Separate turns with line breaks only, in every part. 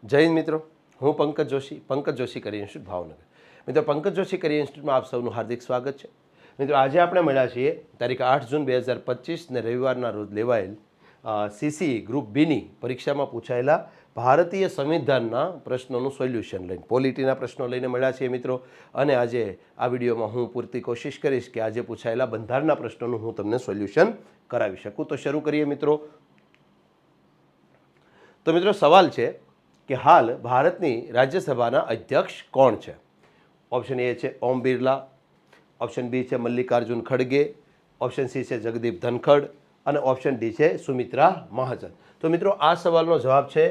જય હિન્દ મિત્રો, હું પંકજ જોશી કરિયર ઇન્સ્ટિટ્યૂટ ભાવનગર. મિત્રો, પંકજ જોશી કરિયર ઇન્સ્ટિટ્યૂટમાં આપ સૌનું હાર્દિક સ્વાગત છે. મિત્રો, આજે આપણે મળ્યા છીએ તારીખ 8 જૂન 2025 ને રવિવારના રોજ લેવાયેલ સીસી ગ્રુપ બીની પરીક્ષામાં પૂછાયેલા ભારતીય સંવિધાનના પ્રશ્નોનું સોલ્યુશન લઈને પોલિટીના પ્રશ્નો લઈને મળ્યા છીએ મિત્રો. અને આજે આ વિડીયોમાં હું પૂરતી કોશિશ કરીશ કે આજે પૂછાયેલા બંધારણના પ્રશ્નોનું હું તમને સોલ્યુશન કરાવી શકું. તો શરૂ કરીએ મિત્રો. તો મિત્રો, સવાલ છે કે હાલ ભારતની રાજ્યસભાના અધ્યક્ષ કોણ છે? ઓપ્શન એ છે ઓમ બિરલા, ઓપ્શન બી છે મલ્લિકાર્જુન ખડગે, ઓપ્શન સી છે જગદીપ ધનખડ અને ઓપ્શન ડી છે સુમિત્રા મહાજન. તો મિત્રો, આ સવાલનો જવાબ છે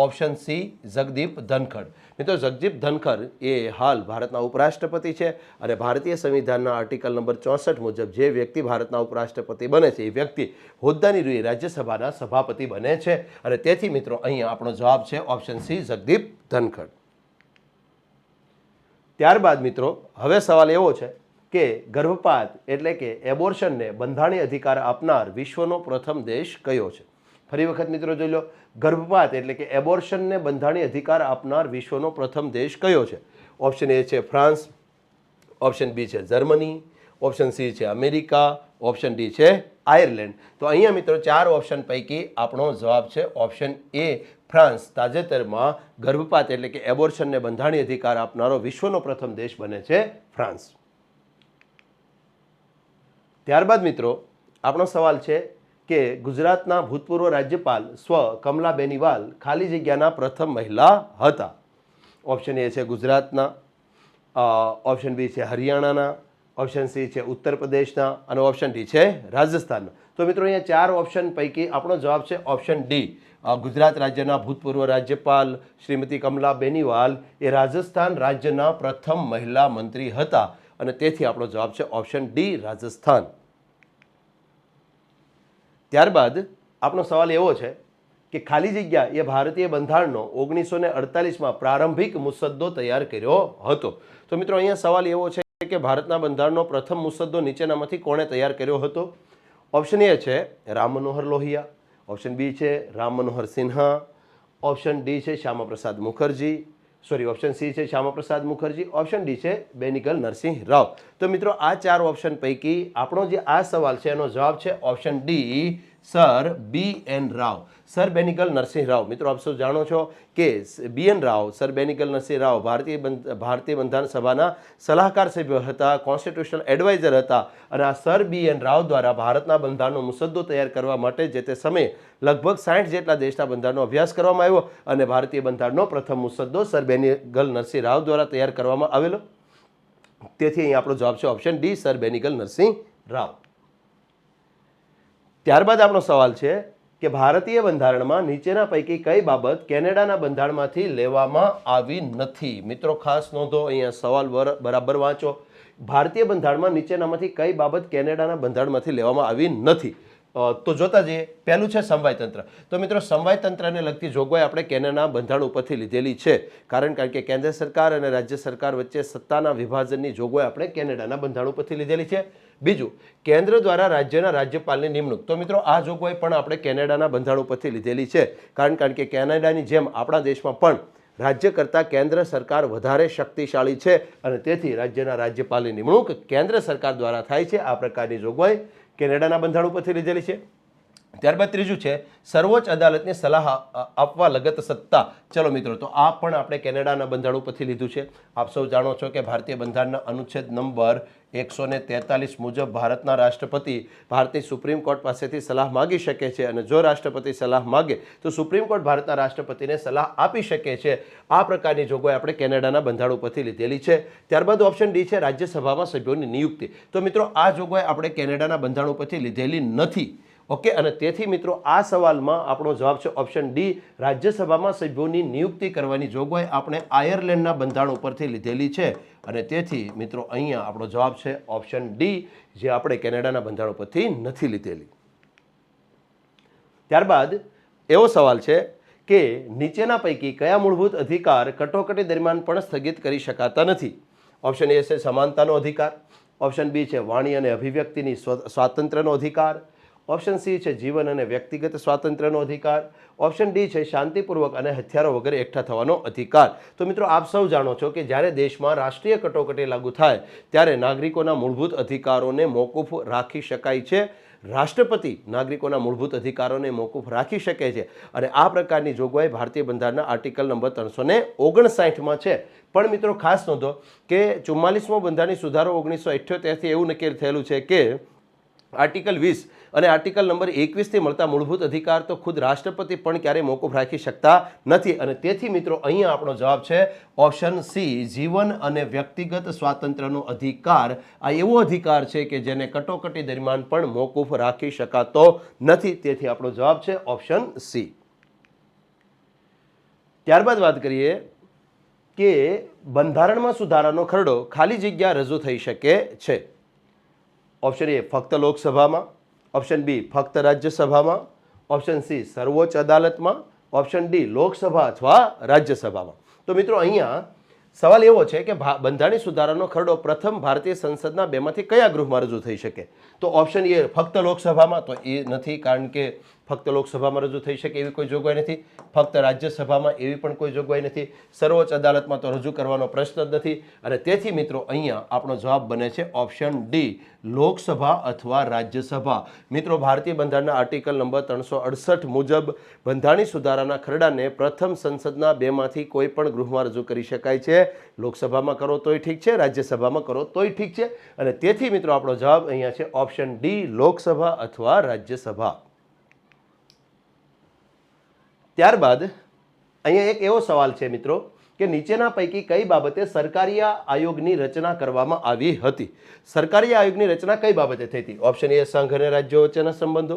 ઓપ્શન સી જગદીપ ધનખડ. મિત્રો, જગદીપ ધનખડ એ હાલ ભારતના ઉપરાષ્ટ્રપતિ છે અને ભારતીય સંવિધાનના આર્ટિકલ નંબર 64 મુજબ જે વ્યક્તિ ભારતના ઉપરાષ્ટ્રપતિ બને છે એ વ્યક્તિ હોદ્દાની રૂએ રાજ્યસભાના સભાપતિ બને છે. અને તેથી મિત્રો, અહીંયા આપણો જવાબ છે ઓપ્શન સી જગદીપ ધનખડ. ત્યારબાદ મિત્રો, હવે સવાલ એવો છે કે ગર્ભપાત એટલે કે એબોર્શનને બંધારણીય અધિકાર આપનાર વિશ્વનો પ્રથમ દેશ કયો છે? ફરી વખત મિત્રો જોઈ લો, ગર્ભપાત એટલે કે એબોર્શનને બંધારણીય અધિકાર આપનાર વિશ્વનો પ્રથમ દેશ કયો છે? ઓપ્શન એ છે ફ્રાન્સ, ઓપ્શન બી છે જર્મની, ઓપ્શન સી છે અમેરિકા, ઓપ્શન ડી છે આયર્લેન્ડ. તો અહીંયા મિત્રો 4 ઓપ્શન પૈકી આપણો જવાબ છે ઓપ્શન એ ફ્રાન્સ. તાજેતરમાં ગર્ભપાત એટલે કે એબોર્શનને બંધારણીય અધિકાર આપનારો વિશ્વનો પ્રથમ દેશ બને છે ફ્રાન્સ. ત્યારબાદ મિત્રો, આપણો સવાલ છે કે ગુજરાતના ભૂતપૂર્વ રાજ્યપાલ સ્વ કમલા બેનિવાલ ખાલી જગ્યાના પ્રથમ મહિલા હતા. ઓપ્શન એ છે ગુજરાતના, ઓપ્શન બી છે હરિયાણાના, ઓપ્શન સી છે ઉત્તર પ્રદેશના અને ઓપ્શન ડી છે રાજસ્થાનના. તો મિત્રો, અહીંયા 4 ઓપ્શન પૈકી આપણો જવાબ છે ઓપ્શન ડી. ગુજરાત રાજ્યના ભૂતપૂર્વ રાજ્યપાલ શ્રીમતી કમલા બેનિવાલ એ રાજસ્થાન રાજ્યના પ્રથમ મહિલા મંત્રી હતા અને તેથી આપણો જવાબ છે ઓપ્શન ડી રાજસ્થાન. ત્યારબાદ આપણો સવાલ એવો છે કે ખાલી જગ્યા એ ભારતીય બંધારણનો 1948માં પ્રારંભિક મુસદ્દો તૈયાર કર્યો હતો. તો મિત્રો, અહીંયા સવાલ એવો છે કે ભારતના બંધારણનો પ્રથમ મુસદ્દો નીચેનામાંથી કોણે તૈયાર કર્યો હતો? ઓપ્શન એ છે રામ મનોહર લોહિયા, ઓપ્શન બી છે રામ મનોહર સિન્હા, ઓપ્શન ડી છે શ્યામાપ્રસાદ મુખર્જી, ઓપ્શન સી છે શ્યામાપ્રસાદ મુખર્જી, ઓપ્શન ડી છે બેનિગલ નરસિંહ રાવ. તો મિત્રો, આ 4 ઓપ્શન પૈકી આપણો જે આ સવાલ છે એનો જવાબ છે ઓપ્શન ડી સર બી એન રાવ, સર બેનિગલ નરસિંહ રાવ. મિત્રો, આપ સૌ જાણો છો કે બી એન રાવ, સર બેનિગલ નરસિંહ રાવ ભારતીય બંધારણ સભાના સલાહકાર સભ્ય હતા, કોન્સ્ટિટ્યુશનલ એડવાઇઝર હતા અને આ સર બી એન રાવ દ્વારા ભારતના બંધારણનો મુસદ્દો તૈયાર કરવા માટે જે તે સમયે લગભગ 60 જેટલા દેશના બંધારણનો અભ્યાસ કરવામાં આવ્યો અને ભારતીય બંધારણનો પ્રથમ મુસદ્દો સર બેનિગલ નરસિંહ રાવ દ્વારા તૈયાર કરવામાં આવેલો. તેથી અહીં આપણો જવાબ છે option D sir Benegal Narsing Rao. ત્યારબાદ આપણો સવાલ છે કે ભારતીય બંધારણમાં નીચેના પૈકી કઈ બાબત કેનેડાના બંધારણમાંથી લેવામાં આવી નથી? મિત્રો, ખાસ નોંધો, અહીંયા સવાલ બરાબર વાંચો. ભારતીય બંધારણમાં નીચેનામાંથી કઈ બાબત કેનેડાના બંધારણમાંથી લેવામાં આવી નથી? તો જોતા જઈએ. પહેલું છે સમવાય તંત્ર. તો મિત્રો, સમવાય તંત્રને લગતી જોગવાઈ આપણે કેનેડાના બંધારણ ઉપરથી લીધેલી છે. કારણ કે કેન્દ્ર સરકાર અને રાજ્ય સરકાર વચ્ચે સત્તાના વિભાજનની જોગવાઈ આપણે કેનેડાના બંધારણ ઉપરથી લીધેલી છે. બીજું, કેન્દ્ર દ્વારા રાજ્યના રાજ્યપાલની નિમણૂક. તો મિત્રો, આ જોગવાઈ પણ આપણે કેનેડાના બંધારણ ઉપરથી લીધેલી છે. કારણ કે કેનેડાની જેમ આપણા દેશમાં પણ રાજ્ય કરતાં કેન્દ્ર સરકાર વધારે શક્તિશાળી છે અને તેથી રાજ્યના રાજ્યપાલની નિમણૂક કેન્દ્ર સરકાર દ્વારા થાય છે. આ પ્રકારની જોગવાઈ કેનેડાના બંધારણ ઉપરથી લીધેલી છે. ત્યારબાદ ત્રીજું છે સર્વોચ્ચ અદાલતની સલાહ આપવા લગત સત્તા. ચલો મિત્રો, તો આ પણ આપણે કેનેડાના બંધારણ ઉપરથી લીધું છે. આપ સૌ જાણો છો કે ભારતીય બંધારણના અનુચ્છેદ નંબર 143 મુજબ ભારતના રાષ્ટ્રપતિ ભારતીય સુપ્રીમ કોર્ટ પાસેથી સલાહ માગી શકે છે અને જો રાષ્ટ્રપતિ સલાહ માગે તો સુપ્રીમ કોર્ટ ભારતના રાષ્ટ્રપતિને સલાહ આપી શકે છે. આ પ્રકારની જોગવાઈ આપણે કેનેડાના બંધારણ ઉપરથી લીધેલી છે. ત્યારબાદ ઓપ્શન ડી છે રાજ્યસભામાં સભ્યોની નિયુક્તિ. તો મિત્રો, આ જોગવાઈ આપણે કેનેડાના બંધારણ ઉપરથી લીધેલી નથી. ઓકે, અને તેથી મિત્રો, આ સવાલમાં આપણો જવાબ છે ઓપ્શન ડી રાજ્યસભામાં સભ્યોની નિયુક્તિ કરવાની જોગવાઈ આપણે આયર્લેન્ડના બંધારણ ઉપરથી લીધેલી છે અને તેથી મિત્રો, અહીંયા આપણો જવાબ છે ઓપ્શન ડી, જે આપણે કેનેડાના બંધારણ ઉપરથી નથી લીધેલી. ત્યારબાદ એવો સવાલ છે કે નીચેના પૈકી કયા મૂળભૂત અધિકાર કટોકટી દરમિયાન પણ સ્થગિત કરી શકાતા નથી? ઓપ્શન એ છે સમાનતાનો અધિકાર, ઓપ્શન બી છે વાણી અને અભિવ્યક્તિની સ્વાતંત્ર્યનો અધિકાર, ઓપ્શન સી છે જીવન અને વ્યક્તિગત સ્વાતંત્ર્યનો અધિકાર, ઓપ્શન ડી છે શાંતિપૂર્વક અને હથિયારો વગર એકઠા થવાનો અધિકાર. તો મિત્રો આપ સૌ જાણો છો કે જ્યારે દેશમાં રાષ્ટ્રીય કટોકટી લાગુ થાય ત્યારે નાગરિકોના મૂળભૂત અધિકારોને મોકૂફ રાખી શકાય છે. રાષ્ટ્રપતિ નાગરિકોના મૂળભૂત અધિકારોને મોકૂફ રાખી શકે છે અને આ પ્રકારની જોગવાઈ ભારતીય બંધારણના આર્ટિકલ નંબર 359માં છે. પણ મિત્રો ખાસ નોંધો કે 44મો બંધારણીય સુધારો 1978થી એવું નક્કી થયેલું છે કે આર્ટિકલ 20 અને આર્ટિકલ નંબર 21થી મળતા મૂળભૂત અધિકાર તો ખુદ રાષ્ટ્રપતિ પણ ક્યારેય મોકૂફ રાખી શકતા નથી અને તેથી મિત્રો અહીંયા આપણો જવાબ છે ઓપ્શન સી જીવન અને વ્યક્તિગત સ્વાતંત્ર્યનો અધિકાર. આ એવો અધિકાર છે કે જેને કટોકટી દરમિયાન પણ મોકૂફ રાખી શકાતો નથી. તેથી આપણો જવાબ છે ઓપ્શન સી. ત્યારબાદ વાત કરીએ કે બંધારણમાં સુધારાનો ખરડો ખાલી જગ્યા રજૂ થઈ શકે છે. ઓપ્શન એ ફક્ત લોકસભામાં, ઓપ્શન બી ફક્ત રાજ્યસભામાં, ઓપ્શન સી સર્વોચ્ચ અદાલતમાં, ઓપ્શન ડી લોકસભા અથવા રાજ્યસભામાં. તો મિત્રો અહીંયા સવાલ એવો છે કે બંધારણીય સુધારાનો ખરડો પ્રથમ ભારતીય સંસદના બેમાંથી કયા ગૃહમાં રજૂ થઈ શકે? તો ઓપ્શન એ ફક્ત લોકસભામાં, તો એ નથી, કારણ કે ફક્ત લોકસભામાં રજૂ થઈ શકે એવી કોઈ જોગવાઈ નથી. ફક્ત રાજ્યસભામાં એવી પણ કોઈ જોગવાઈ નથી. સર્વોચ્ચ અદાલતમાં તો રજૂ કરવાનો પ્રશ્ન જ નથી અને તેથી મિત્રો અહીંયા આપણો જવાબ બને છે ઓપ્શન ડી લોકસભા અથવા રાજ્યસભા. મિત્રો ભારતીય બંધારણના આર્ટિકલ નંબર 368 મુજબ બંધારણીય સુધારાના ખરડાને પ્રથમ સંસદના બેમાંથી કોઈ પણ ગૃહમાં રજૂ કરી શકાય છે. લોકસભામાં કરો તોય ઠીક છે, રાજ્યસભામાં કરો તોય ઠીક છે અને તેથી મિત્રો આપણો જવાબ અહીંયા છે ઓપ્શન ડી લોકસભા અથવા રાજ્યસભા. ત્યારબાદ અહીંયા એક એવો સવાલ છે મિત્રો કે નીચેના પૈકી કઈ બાબતે સરકારીય આયોગની રચના કરવામાં આવી હતી? સરકારીય આયોગની રચના કઈ બાબતે થઈ હતી? ઓપ્શન એ સંઘ અને રાજ્યો વચ્ચેના સંબંધો,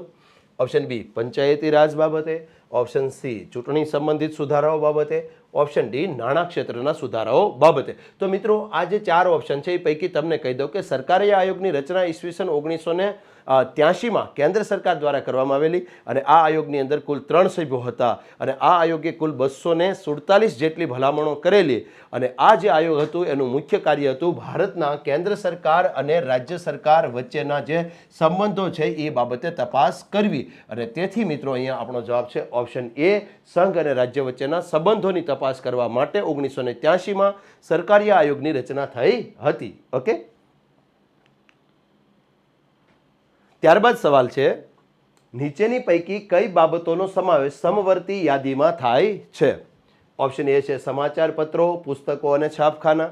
ઓપ્શન બી પંચાયતી રાજ બાબતે, ઓપ્શન સી ચૂંટણી સંબંધિત સુધારાઓ બાબતે, ઓપ્શન ડી નાણાં ક્ષેત્રના સુધારાઓ બાબતે. તો મિત્રો આ જે 4 ઓપ્શન છે એ પૈકી તમને કહી દઉં કે સરકારીય આયોગની રચના ઈસવીસન 1983માં કેન્દ્ર સરકાર દ્વારા કરવામાં આવેલી અને આ આયોગની અંદર કુલ 3 સભ્યો હતા અને આ આયોગે કુલ 247 જેટલી ભલામણો કરેલી અને આ જે આયોગ હતું એનું મુખ્ય કાર્ય હતું ભારતના કેન્દ્ર સરકાર અને રાજ્ય સરકાર વચ્ચેના જે સંબંધો છે એ બાબતે તપાસ કરવી અને તેથી મિત્રો અહીંયા આપણો જવાબ છે ઓપ્શન એ સંઘ અને રાજ્ય વચ્ચેના સંબંધોની તપાસ કરવા માટે 1983માં સરકારીય આયોગની રચના થઈ હતી. ઓકે, ત્યારબાદ સવાલ છે નીચેની પૈકી કઈ બાબતોનો સમાવેશ સમવર્તી યાદીમાં થાય છે? ઓપ્શન એ છે સમાચાર પત્રો, પુસ્તકો અને છાપખાના,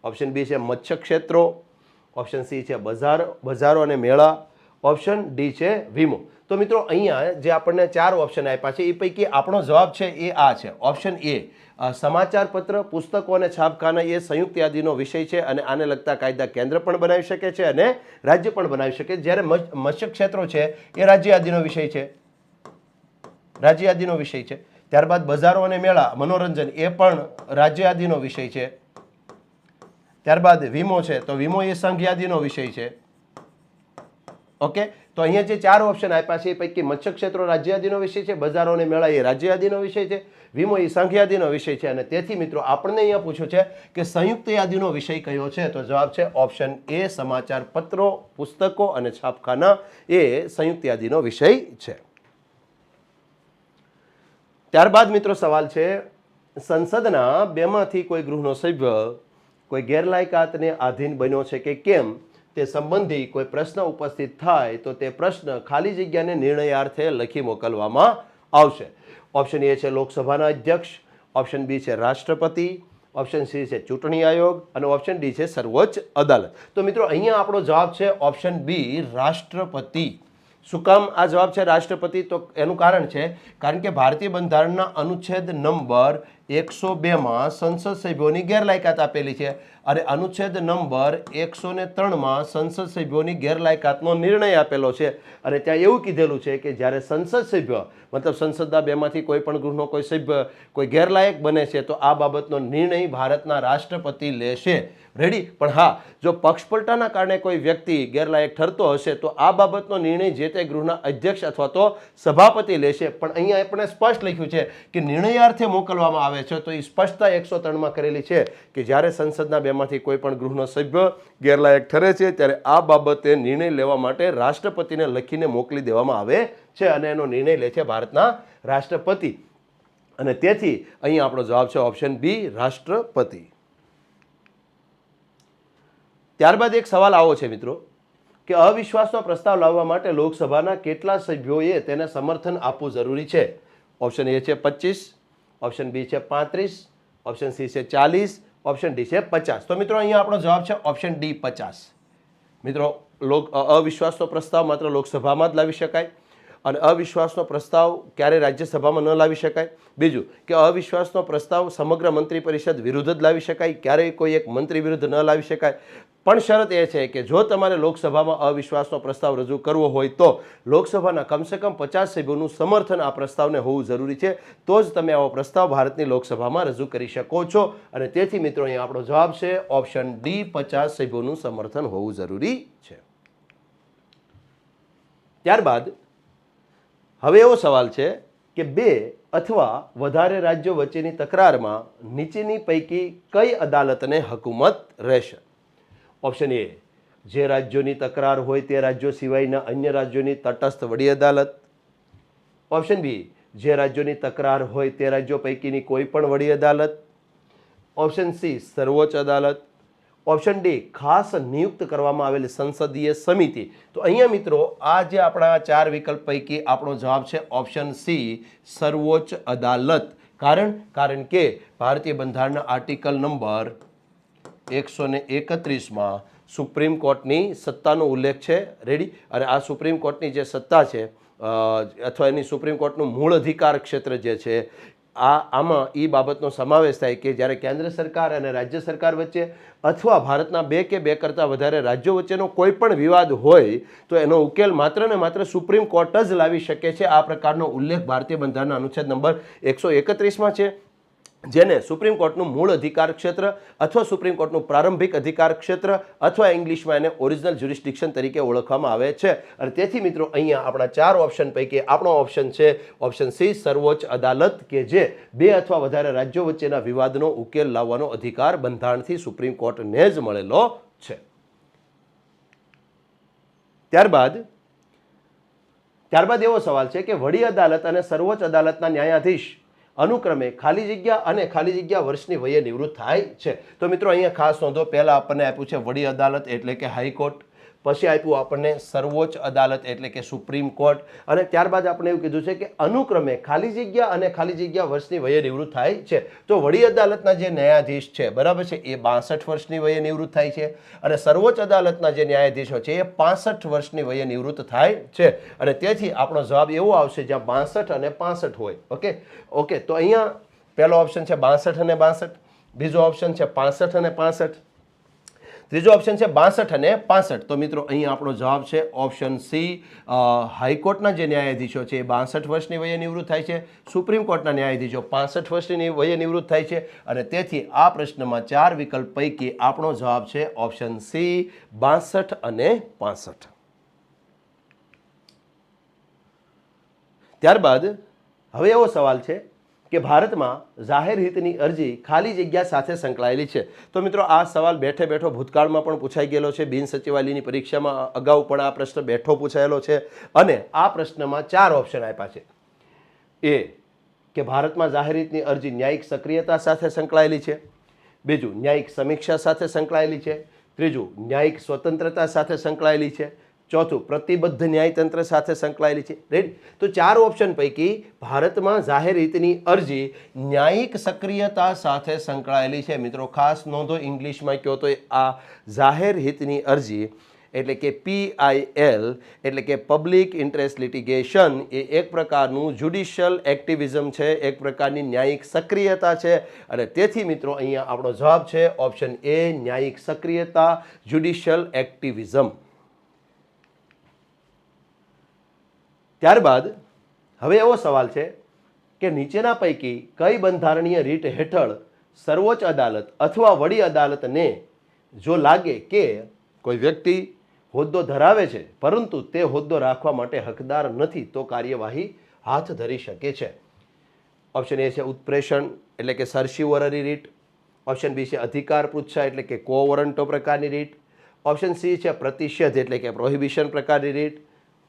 ઓપ્શન બી છે મત્સ્ય ક્ષેત્રો, ઓપ્શન સી છે બજારો અને મેળા, ઓપ્શન ડી છે વીમો. તો મિત્રો અહીંયા જે આપણને 4 ઓપ્શન આપ્યા છે એ પૈકી આપણો જવાબ છે એ આ છે ઓપ્શન એ સમાચાર પત્ર, પુસ્તકો અને છાપખાના એ સંયુક્ત યાદીનો વિષય છે અને આને લગતા કાયદા કેન્દ્ર પણ બનાવી શકે છે અને રાજ્ય પણ બનાવી શકે. જ્યારે મત્સ્ય ક્ષેત્રો છે એ રાજ્ય યાદીનો વિષય છે, રાજ્ય યાદીનો વિષય છે. ત્યારબાદ બજારો અને મેળા મનોરંજન એ પણ રાજ્ય યાદીનો વિષય છે. ત્યારબાદ વીમો છે તો વીમો એ સંઘ યાદીનો વિષય છે. ઓકે, તો અહીંયા જે 4 ઓપ્શન આપ્યા છે એ પૈકી મત્સ્ય ક્ષેત્રો રાજ્ય યાદીનો વિષય છે, બજારો અને મેળા એ રાજ્ય યાદીનો વિષય છે, વીમો એ સંઘ યાદીનો વિષય છે અને તેથી મિત્રો આપણને અહીંયા પૂછ્યું છે કે સંયુક્ત યાદીનો વિષય કયો છે? તો જવાબ છે ઓપ્શન એ સમાચાર પત્રો, પુસ્તકો અને છાપખાના એ સંયુક્ત યાદીનો વિષય છે. ત્યારબાદ મિત્રો સવાલ છે સંસદના બેમાંથી કોઈ ગૃહનો સભ્ય કોઈ ગેરલાયકાતને આધીન બન્યો છે કે કેમ તે સંબંધી કોઈ પ્રશ્ન ઉપસ્થિત થાય તો તે પ્રશ્ન ખાલી જગ્યાને નિર્ણયાર્થે લખી મોકલવામાં આવશે. ઓપ્શન એ છે લોકસભાના અધ્યક્ષ, ઓપ્શન બી છે રાષ્ટ્રપતિ, ઓપ્શન સી છે ચૂંટણી આયોગ અને ઓપ્શન ડી છે સર્વોચ્ચ અદાલત. તો મિત્રો અહીંયા આપણો જવાબ છે ઓપ્શન બી રાષ્ટ્રપતિ. શું કામ આ જવાબ છે રાષ્ટ્રપતિ? તો એનું કારણ છે કારણ કે ભારતીય બંધારણના અનુચ્છેદ નંબર 102માં સંસદ સભ્યોની ગેરલાયકાત આપેલી છે અને અનુચ્છેદ નંબર 103માં સંસદ સભ્યોની ગેરલાયકાતનો નિર્ણય આપેલો છે અને ત્યાં એવું કીધેલું છે કે જ્યારે સંસદ સભ્ય મતલબ સંસદના બેમાંથી કોઈ પણ ગૃહનો કોઈ સભ્ય કોઈ ગેરલાયક બને છે તો આ બાબતનો નિર્ણય ભારતના રાષ્ટ્રપતિ લેશે. રેડી? પણ હા, જો પક્ષપલટાના કારણે કોઈ વ્યક્તિ ગેરલાયક ઠરતો હશે તો આ બાબતનો નિર્ણય જે તે ગૃહના અધ્યક્ષ અથવા તો સભાપતિ લેશે. પણ અહીંયા આપણે સ્પષ્ટ લખ્યું છે કે નિર્ણયાર્થે મોકલવામાં આવે આવે છે તો એ સ્પષ્ટતા 103માં કરેલી છે કે જ્યારે સંસદના બેમાંથી કોઈ પણ ગૃહનો સભ્ય ગેરલાયક ઠરે છે ત્યારે આ બાબતે નિર્ણય લેવા માટે રાષ્ટ્રપતિને લખીને મોકલી દેવામાં આવે છે અને એનો નિર્ણય લે છે ભારતના રાષ્ટ્રપતિ. અને તેથી અહીં આપણો જવાબ છે ઓપ્શન બી, રાષ્ટ્રપતિ. ત્યારબાદ એક સવાલ આવો છે મિત્રો કે અવિશ્વાસનો પ્રસ્તાવ લાવવા માટે લોકસભાના કેટલા સભ્યોએ તેને સમર્થન આપવું જરૂરી છે? ઓપ્શન એ છે 25, ઓપ્શન બી છે 35, ઓપ્શન સી છે 40, ઓપ્શન ડી છે 50. તો મિત્રો અહીંયા આપણો જવાબ છે ઓપ્શન ડી 50. મિત્રો અવિશ્વાસનો પ્રસ્તાવ માત્ર લોકસભામાં જ લાવી શકાય અને અવિશ્વાસનો પ્રસ્તાવ ક્યારે રાજ્યસભામાં ન લાવી શકાય. બીજું કે અવિશ્વાસનો પ્રસ્તાવ સમગ્ર મંત્રી પરિષદ વિરુદ્ધ જ લાવી શકાય, ક્યારેય કોઈ એક મંત્રી વિરુદ્ધ ન લાવી શકાય. પણ શરત એ છે કે જો તમારે લોકસભામાં અવિશ્વાસનો પ્રસ્તાવ રજૂ કરવો હોય તો લોકસભાના કમસે કમ 50 સભ્યોનું સમર્થન આ પ્રસ્તાવને હોવું જરૂરી છે, તો જ તમે આવો પ્રસ્તાવ ભારતની લોકસભામાં રજૂ કરી શકો છો. અને તેથી મિત્રો અહીંયા આપણો જવાબ છે ઓપ્શન ડી, 50 સભ્યોનું સમર્થન હોવું જરૂરી છે. ત્યારબાદ હવે એવો સવાલ છે કે બે અથવા વધારે રાજ્યો વચ્ચેની તકરારમાં નીચેની પૈકી કઈ અદાલતને હકુમત રહેશે? ઓપ્શન એ, જે રાજ્યોની તકરાર હોય તે રાજ્યો સિવાયના અન્ય રાજ્યોની તટસ્થ વડી અદાલત. ઓપ્શન બી, જે રાજ્યોની તકરાર હોય તે રાજ્યો પૈકીની કોઈ પણ વડી અદાલત. ઓપ્શન સી, સર્વોચ્ચ અદાલત. ઓપ્શન ડી, ખાસ નિયુક્ત કરવામાં આવેલી સંસદીય સમિતિ. તો અહીંયા મિત્રો આ જે આપણા 4 વિકલ્પ પૈકી આપણો જવાબ છે ઓપ્શન સી, સર્વોચ્ચ અદાલત. કારણ કે ભારતીય બંધારણના આર્ટિકલ નંબર 131માં સુપ્રીમ કોર્ટની સત્તાનો ઉલ્લેખ છે. રેડી? અને આ સુપ્રીમ કોર્ટની જે સત્તા છે અથવા એની સુપ્રીમ કોર્ટનું મૂળ અધિકાર ક્ષેત્ર જે છે આમાં એ બાબતનો સમાવેશ થાય કે જ્યારે કેન્દ્ર સરકાર અને રાજ્ય સરકાર વચ્ચે અથવા ભારતના 2 કે 2 કરતાં વધારે રાજ્યો વચ્ચેનો કોઈ પણ વિવાદ હોય તો એનો ઉકેલ માત્ર ને માત્ર સુપ્રીમ કોર્ટ જ લાવી શકે છે. આ પ્રકારનો ઉલ્લેખ ભારતીય બંધારણના અનુચ્છેદ નંબર 131માં છે, જેને સુપ્રીમ કોર્ટનું મૂળ અધિકાર ક્ષેત્ર અથવા સુપ્રીમ કોર્ટનું પ્રારંભિક અધિકાર ક્ષેત્ર અથવા ઇંગ્લિશમાં એને ઓરિજિનલ જ્યુરિસ્ડિક્શન તરીકે ઓળખવામાં આવે છે. અને તેથી મિત્રો અહીંયા આપણા 4 ઓપ્શન પૈકી આપણો ઓપ્શન છે ઓપ્શન સી, સર્વોચ્ચ અદાલત, કે જે 2 અથવા વધારે રાજ્યો વચ્ચેના વિવાદનો ઉકેલ લાવવાનો અધિકાર બંધારણથી સુપ્રીમ કોર્ટને જ મળેલો છે. ત્યારબાદ એવો સવાલ છે કે વડી અદાલત અને સર્વોચ્ચ અદાલતના ન્યાયાધીશ અનુક્રમે ખાલી જગ્યા અને ખાલી જગ્યા વર્ષની વયે નિવૃત્ત થાય છે. તો મિત્રો અહીંયા ખાસ નોંધો, પહેલા આપણને આપ્યું છે વડી અદાલત એટલે કે હાઈકોર્ટ, પછી આપ્યું આપણને સર્વોચ્ચ અદાલત એટલે કે સુપ્રીમ કોર્ટ, અને ત્યારબાદ આપણે એવું કીધું છે કે અનુક્રમે ખાલી જગ્યા અને ખાલી જગ્યા વર્ષની વયે નિવૃત્ત થાય છે. તો વડી અદાલતના જે ન્યાયાધીશ છે બરાબર છે એ 62 વર્ષની વયે નિવૃત્ત થાય છે અને સર્વોચ્ચ અદાલતના જે ન્યાયાધીશો છે એ 65 વર્ષની વયે નિવૃત્ત થાય છે. અને તેથી આપણો જવાબ એવો આવશે જ્યાં 62 અને 65 હોય. ઓકે, તો અહીંયા પહેલો ઓપ્શન છે 62 અને 62, બીજો ઓપ્શન છે 65 અને 65, ત્રીજો ઓપ્શન છે 62 અને 65. તો મિત્રો અહીં આપણો જવાબ છે ઓપ્શન સી, હાઈકોર્ટના જે ન્યાયાધીશો છે એ 62 વર્ષની વયે નિવૃત્ત થાય છે, સુપ્રીમ કોર્ટના ન્યાયાધીશો 65 વર્ષની વયે નિવૃત્ત થાય છે. અને તેથી આ પ્રશ્નમાં 4 વિકલ્પ પૈકી આપણો જવાબ છે ઓપ્શન સી, 62 અને 65. ત્યારબાદ હવે એવો સવાલ છે કે ભારતમાં જાહેર હિતની અરજી ખાલી જગ્યા સાથે સંકળાયેલી છે. તો મિત્રો આ સવાલ બેઠે બેઠો ભૂતકાળમાં પણ પૂછાઈ ગયેલો છે, બિન સચિવાલયની પરીક્ષામાં અગાઉ પણ આ પ્રશ્ન બેઠો પૂછાયેલો છે અને આ પ્રશ્નમાં 4 ઓપ્શન આપ્યા છે. એ કે ભારતમાં જાહેર હિતની અરજી ન્યાયિક સક્રિયતા સાથે સંકળાયેલી છે, બીજું ન્યાયિક સમીક્ષા સાથે સંકળાયેલી છે, ત્રીજું ન્યાયિક સ્વતંત્રતા સાથે સંકળાયેલી છે, ચોથું પ્રતિબદ્ધ ન્યાયતંત્ર સાથે સંકળાયેલી છે. રેડી? તો 4 ઓપ્શન પૈકી ભારતમાં જાહેર હિતની અરજી ન્યાયિક સક્રિયતા સાથે સંકળાયેલી છે. મિત્રો ખાસ નોંધો, ઇંગ્લિશમાં કહો તો આ જાહેર હિતની અરજી એટલે કે PIL એટલે કે પબ્લિક ઇન્ટરેસ્ટ લિટિગેશન એ એક પ્રકારનું જ્યુડિશિયલ એક્ટિવિઝમ છે, એક પ્રકારની ન્યાયિક સક્રિયતા છે. અને તેથી મિત્રો અહીંયા આપણો જવાબ છે ઓપ્શન એ, ન્યાયિક સક્રિયતા, જ્યુડિશિયલ એક્ટિવિઝમ. ત્યારબાદ હવે એવો સવાલ છે કે નીચેના પૈકી કઈ બંધારણીય રીત હેઠળ સર્વોચ્ચ અદાલત અથવા વડી અદાલતને જો લાગે કે કોઈ વ્યક્તિ હોદ્દો ધરાવે છે પરંતુ તે હોદ્દો રાખવા માટે હકદાર નથી તો કાર્યવાહી હાથ ધરી શકે છે? ઓપ્શન એ છે ઉત્પ્રેષણ, એટલે કે સરસીવરરી રીટ, ઓપ્શન બી છે અધિકાર પૃચ્છા એટલે કે કો વોરંટો પ્રકારની રીટ, ઓપ્શન સી છે પ્રતિષેધ એટલે કે પ્રોહિબિશન પ્રકારની રીટ,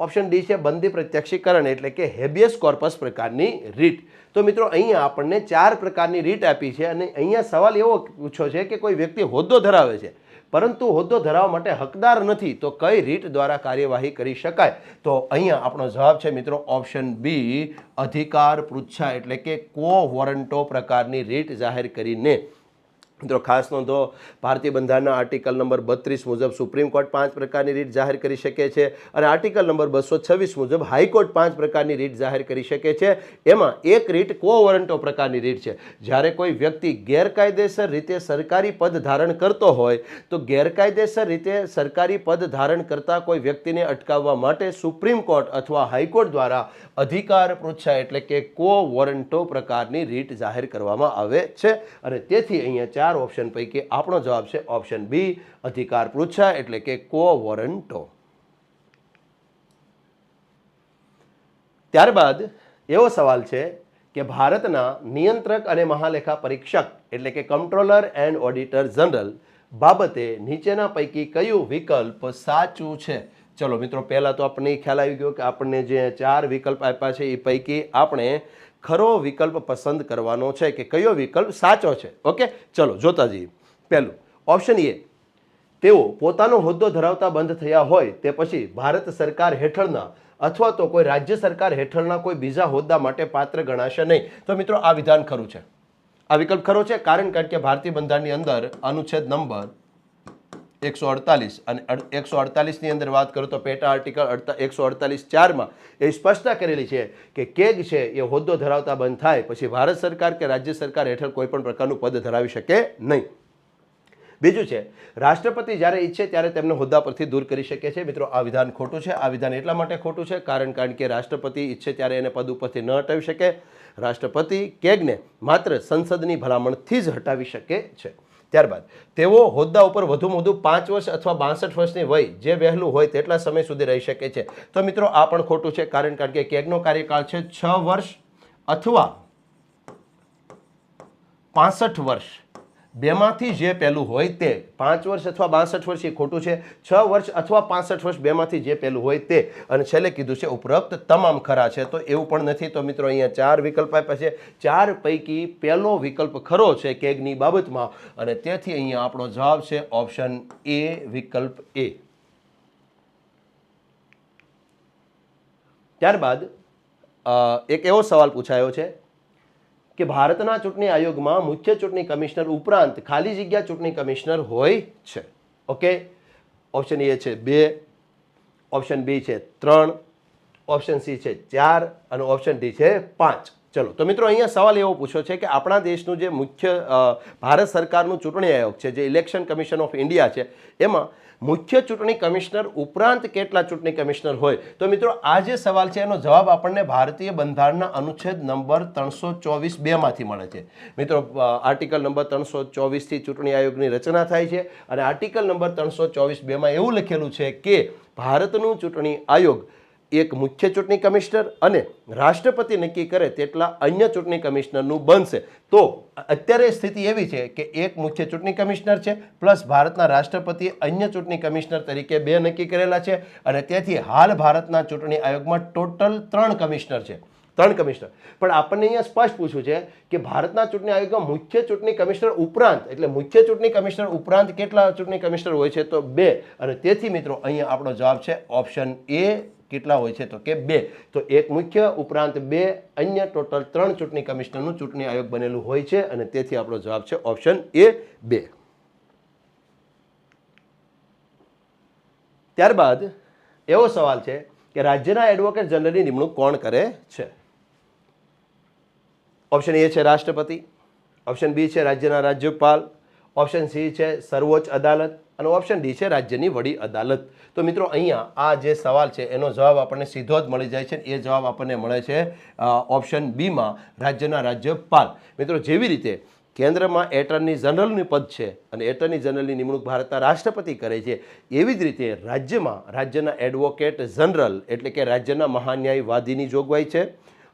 ઓપ્શન ડી છે બંદી પ્રત્યક્ષીકરણ એટલે કે હેબિયસ કોર્પસ પ્રકારની રીટ. તો મિત્રો અહીંયા આપણને 4 પ્રકારની રીટ આપી છે અને અહીંયા સવાલ એવો પૂછ્યો છે કે કોઈ વ્યક્તિ હોદ્દો ધરાવે છે પરંતુ હોદ્દો ધરાવવા માટે હકદાર નથી તો કઈ રીટ દ્વારા કાર્યવાહી કરી શકાય? તો અહીંયા આપણો જવાબ છે મિત્રો ઓપ્શન બી અધિકાર પૃચ્છા એટલે કે કો વોરંટો પ્રકારની રીટ જાહેર કરીને. મિત્રો ખાસ નોંધો, ભારતીય બંધારણના આર્ટિકલ નંબર 32 મુજબ સુપ્રીમ કોર્ટ 5 પ્રકારની રીટ જાહેર કરી શકે છે અને આર્ટિકલ નંબર 226 મુજબ હાઈકોર્ટ 5 પ્રકારની રીટ જાહેર કરી શકે છે. એમાં એક રીટ કો વોરંટો પ્રકારની રીટ છે. જ્યારે કોઈ વ્યક્તિ ગેરકાયદેસર રીતે સરકારી પદ ધારણ કરતો હોય તો ગેરકાયદેસર રીતે સરકારી પદ ધારણ કરતા કોઈ વ્યક્તિને અટકાવવા માટે સુપ્રીમ કોર્ટ અથવા હાઈકોર્ટ દ્વારા અધિકાર પૃચ્છા એટલે કે કો વોરંટો પ્રકારની રીટ જાહેર કરવામાં આવે છે અને તેથી અહીંયા 4 ઓપ્શન પૈકી આપણો જવાબ છે ઓપ્શન બી અધિકાર પૃચ્છા એટલે કે કો વોરંટો. ત્યારબાદ એવો સવાલ છે કે ભારતના નિયંત્રક અને મહાલેખા પરીક્ષક એટલે કે કંટ્રોલર એન્ડ ઓડિટર જનરલ બાબતે નીચેના પૈકી કયું વિકલ્પ સાચું છે? ચલો મિત્રો, પહેલા તો આપણને ખ્યાલ આવી ગયો કે આપણને જે 4 વિકલ્પ આપ્યા છે એ પૈકી આપણે ખરો વિકલ્પ પસંદ કરવાનો છે કે કયો વિકલ્પ સાચો છે. ઓકે, ચલો જોતા જઈએ. પહેલું ઓપ્શન એ, તેઓ પોતાનો હોદ્દો ધરાવતા બંધ થયા હોય તે પછી ભારત સરકાર હેઠળના અથવા તો કોઈ રાજ્ય સરકાર હેઠળના કોઈ બીજા હોદ્દા માટે પાત્ર ગણાશે નહીં. તો મિત્રો આ વિધાન ખરું છે, આ વિકલ્પ ખરો છે. કારણ કે ભારતીય બંધારણની અંદર અનુચ્છેદ નંબર 148 અને 148ની અંદર વાત કરું તો પેટા આર્ટિકલ 148(4) એ સ્પષ્ટતા કરેલી છે કે કેગ છે એ હોદ્દો ધરાવતા બંધ થાય પછી ભારત સરકાર કે રાજ્ય સરકાર હેઠળ કોઈ પણ પ્રકારનું પદ ધરાવી શકે નહીં. બીજું છે, રાષ્ટ્રપતિ જ્યારે ઈચ્છે ત્યારે તેમને હોદ્દા પરથી દૂર કરી શકે છે. મિત્રો આ વિધાન ખોટું છે. આ વિધાન એટલા માટે ખોટું છે કારણ કે રાષ્ટ્રપતિ ઈચ્છે ત્યારે એને પદ ઉપરથી ન હટાવી શકે. રાષ્ટ્રપતિ કેગને માત્ર સંસદની ભલામણથી જ હટાવી શકે છે. ત્યારબાદ તેઓ હોદ્દા ઉપર વધુમાં વધુ 5 વર્ષ અથવા 62 વર્ષની વય જે વહેલું હોય તેટલા સમય સુધી રહી શકે છે. તો મિત્રો આ પણ ખોટું છે કારણ કે કેગનો કાર્યકાળ છે 6 વર્ષ અથવા 65 વર્ષ. બેમાંથી જે પહેલું હોય તે. 5 વર્ષ અથવા 62 વર્ષ એ ખોટું છે. 6 વર્ષ અથવા 65 વર્ષ બેમાંથી જે પહેલું હોય તે. અને છેલ્લે કીધું છે ઉપરોક્ત તમામ ખરા છે. તો એવું પણ નથી. તો મિત્રો અહીંયા 4 વિકલ્પ આપ્યા છે. 4 પૈકી પહેલો વિકલ્પ ખરો છે કેગની બાબતમાં અને તેથી અહીંયા આપણો જવાબ છે ઓપ્શન એ વિકલ્પ એ. ત્યારબાદ એક એવો સવાલ પૂછાયો છે કે ભારતના ચૂંટણી આયોગમાં મુખ્ય ચૂંટણી કમિશનર ઉપરાંત ખાલી જગ્યા ચૂંટણી કમિશનર હોય છે. ઓકે, ઓપ્શન એ છે 2, ઓપ્શન બી છે 3, ઓપ્શન સી છે 4 અને ઓપ્શન ડી છે 5. ચલો, તો મિત્રો અહીંયા સવાલ એવો પૂછ્યો છે કે આપણા દેશનું જે મુખ્ય ભારત સરકારનું ચૂંટણી આયોગ છે જે ઇલેક્શન કમિશન ઓફ ઇન્ડિયા છે એમાં મુખ્ય ચૂંટણી કમિશનર ઉપરાંત કેટલા ચૂંટણી કમિશનર હોય? તો મિત્રો આ જે સવાલ છે એનો જવાબ આપણને ભારતીય બંધારણના અનુચ્છેદ નંબર 324(2) માંથી મળે છે. મિત્રો આર્ટિકલ નંબર 324 થી ચૂંટણી આયોગની રચના થાય છે અને આર્ટિકલ નંબર 324(2) માં એવું લખેલું છે કે ભારતનું ચૂંટણી આયોગ એક મુખ્ય ચૂંટણી કમિશનર અને રાષ્ટ્રપતિ નક્કી કરે તેટલા અન્ય ચૂંટણી કમિશનરનું બનશે. તો અત્યારે સ્થિતિ એવી છે કે એક મુખ્ય ચૂંટણી કમિશનર છે પ્લસ ભારતના રાષ્ટ્રપતિએ અન્ય ચૂંટણી કમિશનર તરીકે 2 નક્કી કરેલા છે અને તેથી હાલ ભારતના ચૂંટણી આયોગમાં ટોટલ 3 કમિશનર છે. 3 કમિશનર. પણ આપણને અહીંયા સ્પષ્ટ પૂછ્યું છે કે ભારતના ચૂંટણી આયોગમાં મુખ્ય ચૂંટણી કમિશનર ઉપરાંત એટલે મુખ્ય ચૂંટણી કમિશનર ઉપરાંત કેટલા ચૂંટણી કમિશનર હોય છે? તો 2. અને તેથી મિત્રો અહીંયા આપણો જવાબ છે ઓપ્શન એ. કેટલા હોય છે? તો કે 2. તો એક મુખ્ય ઉપરાંત 2 અન્ય ટોટલ 3 ચૂંટણી કમિશનરનું ચૂંટણી આયોગ બનેલું હોય છે અને તેથી આપણો જવાબ છે ઓપ્શન એ 2. ત્યારબાદ એવો સવાલ છે કે રાજ્યના એડવોકેટ જનરલની નિમણૂક કોણ કરે છે? ઓપ્શન એ છે રાષ્ટ્રપતિ, ઓપ્શન બી છે રાજ્યના રાજ્યપાલ, ઓપ્શન સી છે સર્વોચ્ચ અદાલત અને ઓપ્શન ડી છે રાજ્યની વડી અદાલત. તો મિત્રો અહીંયા આ જે સવાલ છે એનો જવાબ આપણને સીધો જ મળી જાય છે. એ જવાબ આપણને મળે છે ઓપ્શન બીમાં રાજ્યના રાજ્યપાલ. મિત્રો જેવી રીતે કેન્દ્રમાં એટર્ની જનરલનું પદ છે અને એટર્ની જનરલની નિમણૂક ભારતના રાષ્ટ્રપતિ કરે છે એવી જ રીતે રાજ્યમાં રાજ્યના એડવોકેટ જનરલ એટલે કે રાજ્યના મહાન્યાયવાદીની જોગવાઈ છે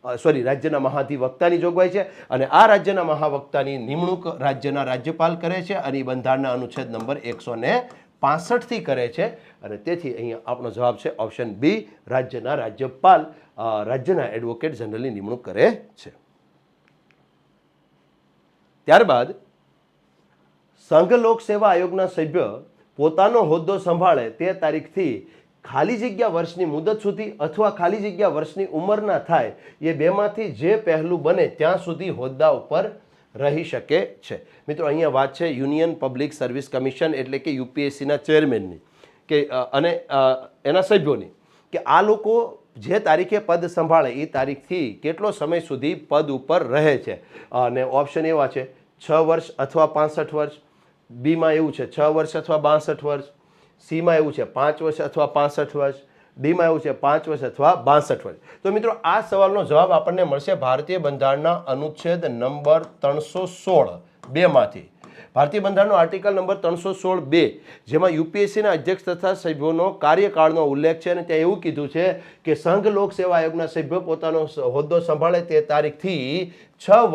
રાજ્યના મહાધિવક્તાની જોગવાઈ છે અને આ રાજ્યના મહાવક્તાની નિમણૂક રાજ્યના રાજ્યપાલ કરે છે અને બંધારણના અનુચ્છેદ નંબર 165 કરે છે અને તેથી અહીંયા આપણો જવાબ છે ઓપ્શન બી, રાજ્યના રાજ્યપાલ રાજ્યના એડવોકેટ જનરલની નિમણૂક કરે છે. ત્યારબાદ સંઘ લોક સેવા આયોગના સભ્ય પોતાનો હોદ્દો સંભાળે તે તારીખથી ખાલી જગ્યા વર્ષની મુદત સુધી અથવા ખાલી જગ્યા વર્ષની ઉંમરના થાય એ બેમાંથી જે પહેલું બને ત્યાં સુધી હોદ્દા ઉપર રહી શકે છે. મિત્રો અહીંયા વાત છે યુનિયન પબ્લિક સર્વિસ કમિશન એટલે કે યુપીએસસીના ચેરમેનની કે અને એના સભ્યોની કે આ લોકો જે તારીખે પદ સંભાળે એ તારીખથી કેટલો સમય સુધી પદ ઉપર રહે છે અને ઓપ્શન એવા છે 6 વર્ષ અથવા 65 વર્ષ, બીમાં એવું છે 6 વર્ષ અથવા 62 વર્ષ, સીમાં એવું છે 5 વર્ષ અથવા 65 વર્ષ, ડીમાં એવું છે 5 વર્ષ અથવા 62 વર્ષ. તો મિત્રો આ સવાલનો જવાબ આપણને મળશે ભારતીય બંધારણના અનુચ્છેદ નંબર 316 2માંથી. ભારતીય બંધારણનો આર્ટિકલ નંબર 316 2 જેમાં યુપીએસસીના અધ્યક્ષ તથા સભ્યોનો કાર્યકાળનો ઉલ્લેખ છે અને ત્યાં એવું કીધું છે કે સંઘ લોક સેવા આયોગના સભ્યો પોતાનો હોદ્દો સંભાળે તે તારીખથી 6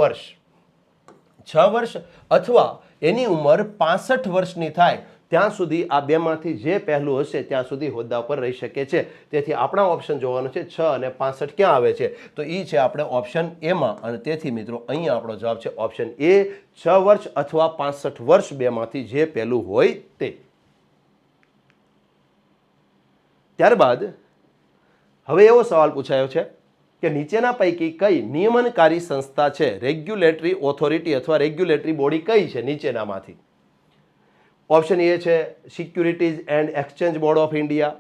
વર્ષ અથવા એની ઉંમર 65 વર્ષની થાય ત્યાં સુધી આ બેમાંથી જે પહેલું હશે ત્યાં સુધી હોદ્દા પર રહી શકે છે. તેથી આપણા ઓપ્શન જોવાનો છે 6 અને 65 ક્યાં આવે છે તો એ છે આપણે ઓપ્શન એમાં અને તેથી મિત્રો અહીંયા આપણો જવાબ છે ઓપ્શન એ, 6 વર્ષ અથવા 65 વર્ષ બેમાંથી જે પહેલું હોય તે. ત્યારબાદ હવે એવો સવાલ પૂછાયો છે કે નીચેના પૈકી કઈ નિયમનકારી સંસ્થા છે, રેગ્યુલેટરી ઓથોરિટી અથવા રેગ્યુલેટરી બોડી કઈ છે નીચેનામાંથી? ઓપ્શન એ છે securities and exchange board of India,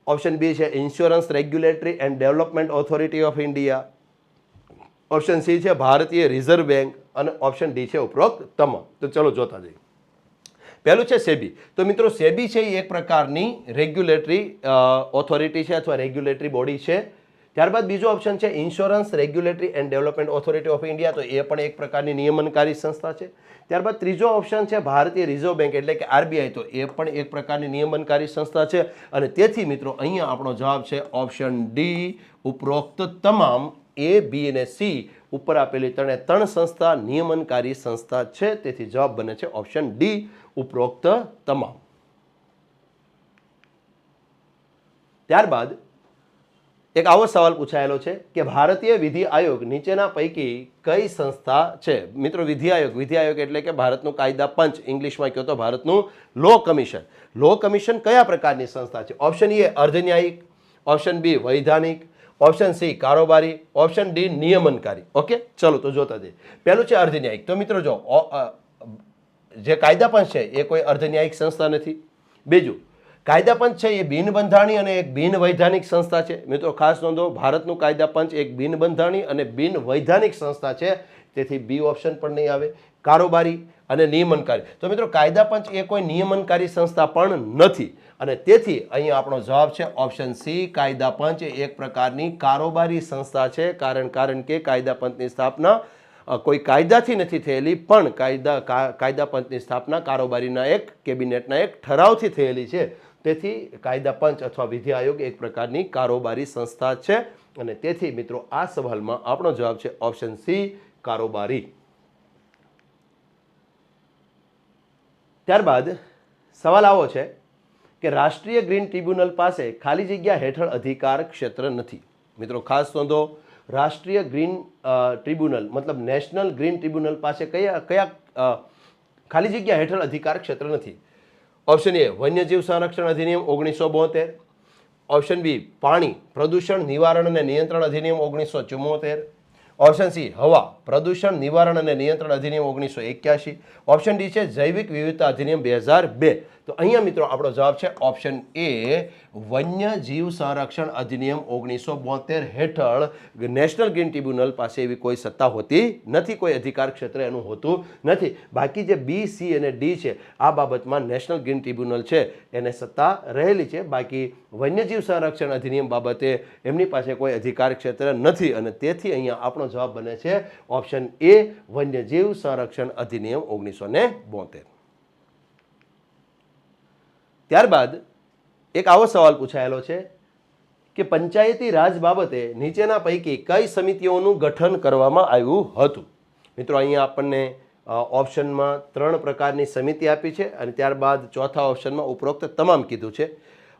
option B છે insurance regulatory and development authority of India, option C છે ભારતીય રિઝર્વ બેંક અને ઓપ્શન ડી છે ઉપરોક્ત તમામ. તો ચલો જોતા જઈએ. પહેલું છે સેબી. તો મિત્રો સેબી છે એ એક પ્રકારની રેગ્યુલેટરી ઓથોરિટી છે અથવા રેગ્યુલેટરી બોડી છે. ત્યારબાદ બીજો ઓપ્શન છે insurance regulatory and development authority of India, તો એ પણ એક પ્રકારની નિયમનકારી સંસ્થા છે. ત્યારબાદ ત્રીજો ઓપ્શન છે ભારતીય રિઝર્વ બેંક એટલે કે આરબીઆઈ, તો એ પણ એક પ્રકારની નિયમનકારી સંસ્થા છે અને તેથી મિત્રો અહીંયા આપણો જવાબ છે ઓપ્શન ડી, ઉપરોક્ત તમામ. એ, બી અને સી ઉપર આપેલી ત્રણ સંસ્થા નિયમનકારી સંસ્થા છે, તેથી જવાબ બને છે ઓપ્શન ડી, ઉપરોક્ત તમામ. ત્યારબાદ એક આવો સવાલ પૂછાયેલો છે કે ભારતીય વિધિ આયોગ નીચેના પૈકી કઈ સંસ્થા છે? મિત્રો વિધિ આયોગ એટલે કે ભારતનું કાયદા પંચ, ઇંગ્લિશમાં કહો તો ભારતનું લો કમિશન. લો કમિશન કયા પ્રકારની સંસ્થા છે? ઓપ્શન એ અર્ધન્યાયિક, ઓપ્શન બી વૈધાનિક, ઓપ્શન સી કારોબારી, ઓપ્શન ડી નિયમનકારી. ઓકે, ચલો તો જોતા જઈએ. પહેલું છે અર્ધન્યાયિક. તો મિત્રો જો જે કાયદા પંચ છે એ કોઈ અર્ધન્યાયિક સંસ્થા નથી. બીજું, કાયદા પંચ છે એ બિન બંધારણીય અને એક બિન વૈધાનિક સંસ્થા છે. મિત્રો ખાસ નોંધો, ભારતનું કાયદા પંચ એક બિન બંધારણીય અને બિન વૈધાનિક સંસ્થા છે, તેથી બી ઓપ્શન પણ નહીં આવે. કારોબારી અને નિયમનકારી. તો મિત્રો કાયદા પંચ એ કોઈ નિયમનકારી સંસ્થા પણ નથી અને તેથી અહીંયા આપણો જવાબ છે ઓપ્શન સી, કાયદા પંચ એક પ્રકારની કારોબારી સંસ્થા છે. કારણ કે કાયદા પંચની સ્થાપના કોઈ કાયદાથી નથી થયેલી, પણ કાયદા પંચની સ્થાપના કારોબારીના એક કેબિનેટના એક ઠરાવથી થયેલી છે. તેથી કાયદા પંચ અથવા વિધિ આયોગ એક પ્રકારની કારોબારી સંસ્થા છે અને તેથી મિત્રો આ સવાલમાં આપણો જવાબ છે ઓપ્શન સી, કારોબારી. ત્યારબાદ સવાલ આવો છે કે રાષ્ટ્રીય ગ્રીન ટ્રિબ્યુનલ પાસે ખાલી જગ્યા હેઠળ અધિકાર ક્ષેત્ર નથી. મિત્રો ખાસ નોંધો, રાષ્ટ્રીય ગ્રીન ટ્રિબ્યુનલ મતલબ નેશનલ ગ્રીન ટ્રિબ્યુનલ પાસે કયા ખાલી જગ્યા હેઠળ અધિકાર ક્ષેત્ર નથી? ઓપ્શન એ વન્યજીવ સંરક્ષણ અધિનિયમ 1972, ઓપ્શન બી પાણી પ્રદૂષણ નિવારણ અને નિયંત્રણ અધિનિયમ 1974, ઓપ્શન સી હવા પ્રદૂષણ નિવારણ અને નિયંત્રણ અધિનિયમ 1981, ઓપ્શન ડી છે જૈવિક વિવિધતા અધિનિયમ 2002. તો અહીંયા મિત્રો આપણો જવાબ છે ઓપ્શન એ, વન્યજીવ સંરક્ષણ અધિનિયમ 1972 હેઠળ નેશનલ ગ્રીન ટ્રિબ્યુનલ પાસે એવી કોઈ સત્તા હોતી નથી, કોઈ અધિકાર ક્ષેત્ર એનું હોતું નથી. બાકી જે બી, સી અને ડી છે આ બાબતમાં નેશનલ ગ્રીન ટ્રિબ્યુનલ છે એને સત્તા રહેલી છે. બાકી વન્યજીવ સંરક્ષણ અધિનિયમ બાબતે એમની પાસે કોઈ અધિકાર ક્ષેત્ર નથી અને તેથી અહીંયા આપણો જવાબ બને છે ઓપ્શન એ, વન્યજીવ સંરક્ષણ અધિનિયમ 1972. ત્યારબાદ એક આવો સવાલ પૂછાયેલો છે કે પંચાયતી રાજ બાબતે નીચેના પૈકી કઈ સમિતિઓનું ગઠન કરવામાં આવ્યું હતું? મિત્રો અહીંયા આપણને ઓપ્શનમાં 3 પ્રકારની સમિતિ આપી છે અને ત્યારબાદ ચોથા ઓપ્શનમાં ઉપરોક્ત તમામ કીધું છે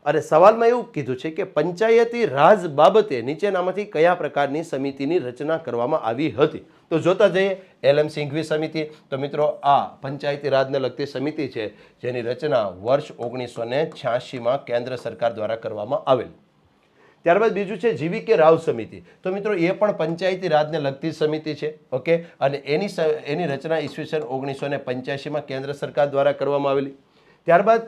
અને સવાલમાં એવું કીધું છે કે પંચાયતી રાજ બાબતે નીચેનામાંથી કયા પ્રકારની સમિતિની રચના કરવામાં આવી હતી? તો જોતા જઈએ. LM સિંઘવી સમિતિ. તો મિત્રો આ પંચાયતી રાજને લગતી સમિતિ છે જેની રચના વર્ષ 1986માં કેન્દ્ર સરકાર દ્વારા કરવામાં આવેલ. ત્યારબાદ બીજું છે GVK રાવ સમિતિ. તો મિત્રો એ પણ પંચાયતી રાજને લગતી સમિતિ છે. ઓકે, અને એની રચના ઈસવીસન 1985માં કેન્દ્ર સરકાર દ્વારા કરવામાં આવેલી. ત્યારબાદ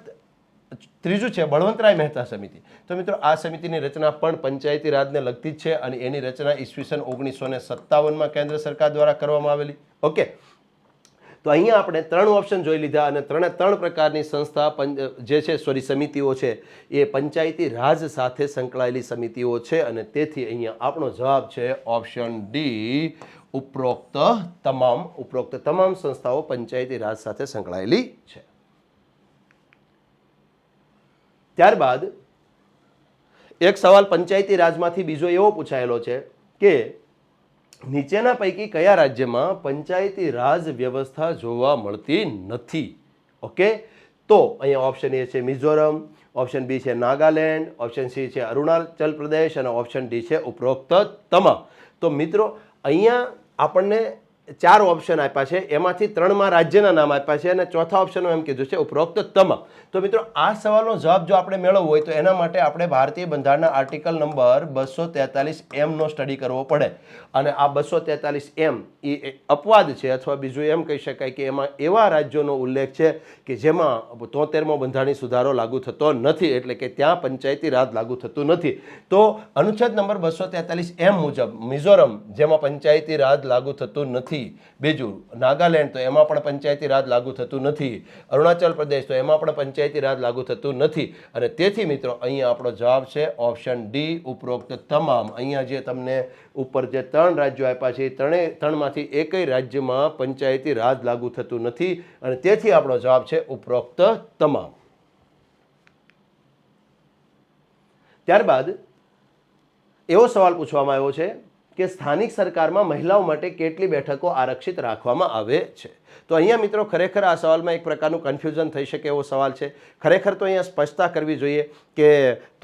ત્રીજું છે બળવંતરાય મહેતા સમિતિ. તો મિત્રો આ સમિતિની રચના પણ પંચાયતી રાજને લગતી જ છે અને એની રચના ઈસવીસન 1957માં કેન્દ્ર સરકાર દ્વારા કરવામાં આવેલી. ઓકે, તો અહીંયા આપણે 3 ઓપ્શન જોઈ લીધા અને 3 પ્રકારની સંસ્થા જે છે સમિતિઓ છે એ પંચાયતી રાજ સાથે સંકળાયેલી સમિતિઓ છે અને તેથી અહીંયા આપણો જવાબ છે ઓપ્શન ડી, ઉપરોક્ત તમામ સંસ્થાઓ પંચાયતી રાજ સાથે સંકળાયેલી છે. ત્યારબાદ એક સવાલ પંચાયતી રાજમાંથી બીજો એવો પૂછાયેલો છે કે નીચેના પૈકી કયા રાજ્યમાં પંચાયતી રાજ વ્યવસ્થા જોવા મળતી નથી? ઓકે, તો અહીંયા ઓપ્શન એ છે મિઝોરમ, ઓપ્શન બી છે નાગાલેન્ડ, ઓપ્શન સી છે અરુણાચલ પ્રદેશ અને ઓપ્શન ડી છે ઉપરોક્ત તમામ. તો મિત્રો અહીંયા આપણને 4 ઓપ્શન આપ્યા છે, એમાંથી 3માં રાજ્યના નામ આપ્યા છે અને ચોથા ઓપ્શનમાં એમ કીધું છે ઉપરોક્ત તમામ. તો મિત્રો આ સવાલનો જવાબ જો આપણે મેળવવો હોય તો એના માટે આપણે ભારતીય બંધારણના આર્ટિકલ નંબર 243M નો સ્ટડી કરવો પડે અને આ 243M એ અપવાદ છે અથવા બીજું એમ કહી શકાય કે એમાં એવા રાજ્યોનો ઉલ્લેખ છે કે જેમાં 73મો બંધારણીય સુધારો લાગુ થતો નથી, એટલે કે ત્યાં પંચાયતી રાજ લાગુ થતું નથી. તો અનુચ્છેદ નંબર 243M મુજબ મિઝોરમ જેમાં પંચાયતી રાજ લાગુ થતું નથી, બીજું નાગાલેન્ડ તો એમાં પણ પંચાયતી રાજ લાગુ થતું નથી, અરુણાચલ પ્રદેશ તો એમાં પણ પંચાયતી રાજ લાગુ થતું નથી અને તેથી મિત્રો અહીંયા આપણો જવાબ છે ઓપ્શન ડી, ઉપરોક્ત તમામ. અહીંયા જે તમને ઉપર જે 3 રાજ્યો આપ્યા છે એ 3માંથી એકેય રાજ્યમાં પંચાયતી રાજ લાગુ થતું નથી અને તેથી આપણો જવાબ છે ઉપરોક્ત તમામ. ત્યારબાદ એવો સવાલ પૂછવામાં આવ્યો છે કે સ્થાનિક સરકારમાં મહિલાઓ માટે કેટલી બેઠકો આરક્ષિત રાખવામાં આવે છે? તો અહીંયા મિત્રો ખરેખર આ સવાલમાં એક પ્રકારનું કન્ફ્યુઝન થઈ શકે એવો સવાલ છે. ખરેખર તો અહીંયા સ્પષ્ટતા કરવી જોઈએ કે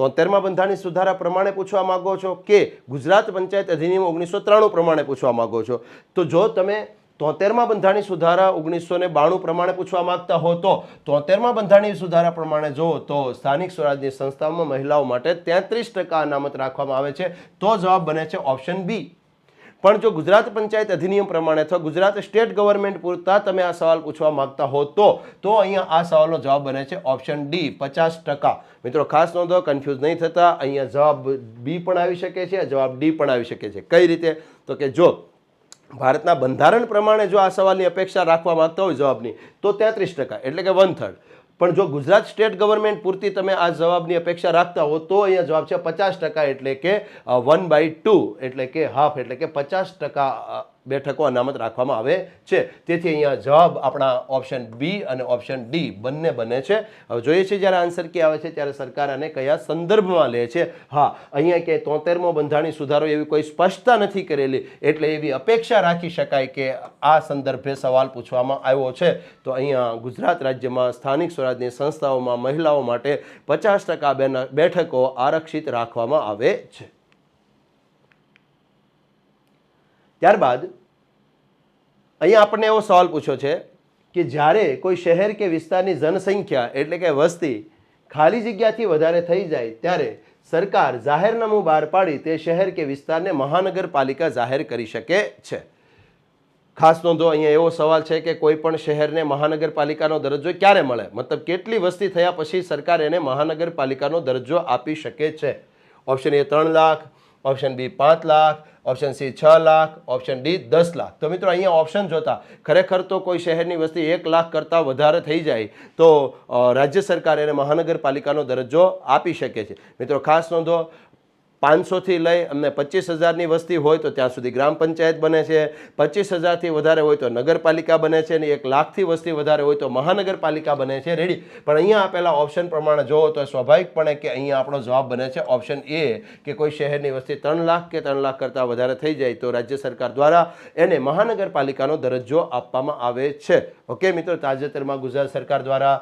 73મા બંધારણીય સુધારા પ્રમાણે પૂછવા માંગો છો કે ગુજરાત પંચાયત અધિનિયમ 1993 પ્રમાણે પૂછવા માંગો છો? તો જો તમે 73મા બંધારણીય સુધારા 1992 પ્રમાણે પૂછવા માંગતા હો તો 73મા બંધારણીય સુધારા પ્રમાણે જો તો સ્થાનિક સ્વરાજની સંસ્થાઓમાં મહિલાઓ માટે 33% અનામત રાખવામાં આવે છે, તો જવાબ બને છે ઓપ્શન બી. પણ જો ગુજરાત પંચાયત અધિનિયમ પ્રમાણે અથવા ગુજરાત સ્ટેટ ગવર્મેન્ટ પૂરતા તમે આ સવાલ પૂછવા માંગતા હો તો અહીંયા આ સવાલનો જવાબ બને છે ઓપ્શન ડી, 50%. મિત્રો ખાસ નોંધો, કન્ફ્યુઝ નહીં થતા, અહીંયા જવાબ બી પણ આવી શકે છે, જવાબ ડી પણ આવી શકે છે. કઈ રીતે? તો કે જો ભારતના બંધારણ પ્રમાણે જો આ સવાલની અપેક્ષા રાખવા માંગતા હોય જવાબની તો 33%, એટલે કે 1/3. પણ જો ગુજરાત સ્ટેટ ગવર્મેન્ટ પૂરતી તમે આ જવાબની અપેક્ષા રાખતા હો તો અહીંયા જવાબ છે 50%, એટલે કે 1/2, એટલે કે હાફ, એટલે કે 50% બેઠકો અનામત રાખવામાં આવે છે. તેથી અહીંયા જવાબ આપણા ઓપ્શન બી અને ઓપ્શન ડી બંને બને છે. હવે જોઈએ છીએ જ્યારે આન્સર કે આવે છે ત્યારે સરકાર આને કયા સંદર્ભમાં લે છે. હા, અહીંયા કે 73મો બંધારણીય સુધારો એવી કોઈ સ્પષ્ટતા નથી કરેલી, એટલે એવી અપેક્ષા રાખી શકાય કે આ સંદર્ભે સવાલ પૂછવામાં આવ્યો છે. તો અહીંયા ગુજરાત રાજ્યમાં સ્થાનિક સ્વરાજની સંસ્થાઓમાં મહિલાઓ માટે 50% બેઠકો આરક્ષિત રાખવામાં આવે છે. ત્યારબાદ અહીંયા આપણને એવો સવાલ પૂછ્યો છે કે જ્યારે કોઈ શહેર કે વિસ્તારની જનસંખ્યા એટલે કે વસ્તી ખાલી જગ્યાથી વધારે થઈ જાય ત્યારે સરકાર જાહેરનામું બહાર પાડી તે શહેર કે વિસ્તારને મહાનગરપાલિકા જાહેર કરી શકે છે. ખાસ નોંધો, અહીંયા એવો સવાલ છે કે કોઈ પણ શહેરને મહાનગરપાલિકાનો દરજ્જો ક્યારે મળે, મતલબ કેટલી વસ્તી થયા પછી સરકાર એને મહાનગરપાલિકાનો દરજ્જો આપી શકે છે? Option A 3 lakh, option B 5 lakh, option C 6 lakh, option D 10 lakh. તો મિત્રો અહીંયા ઓપ્શન જોતા ખરેખર તો કોઈ શહેરની વસ્તી 1 લાખ કરતાં વધારે થઈ જાય તો રાજ્ય સરકાર એને મહાનગરપાલિકાનો દરજ્જો આપી શકે છે. મિત્રો ખાસ નોંધો, 500થી લઈ અને 25,000ની વસ્તી હોય તો ત્યાં સુધી ગ્રામ પંચાયત બને છે, 25,000થી વધારે હોય તો નગરપાલિકા બને છે, અને 1,00,000થી વસ્તી વધારે હોય તો મહાનગરપાલિકા બને છે. રેડી. પણ અહીંયા આપેલા ઓપ્શન પ્રમાણે જોવો તો સ્વાભાવિકપણે કે અહીંયા આપણો જવાબ બને છે ઓપ્શન એ, કે કોઈ શહેરની વસ્તી 3 લાખ કે 3 લાખ કરતાં વધારે થઈ જાય તો રાજ્ય સરકાર દ્વારા એને મહાનગરપાલિકાનો દરજ્જો આપવામાં આવે છે. ઓકે મિત્રો, તાજેતરમાં ગુજરાત સરકાર દ્વારા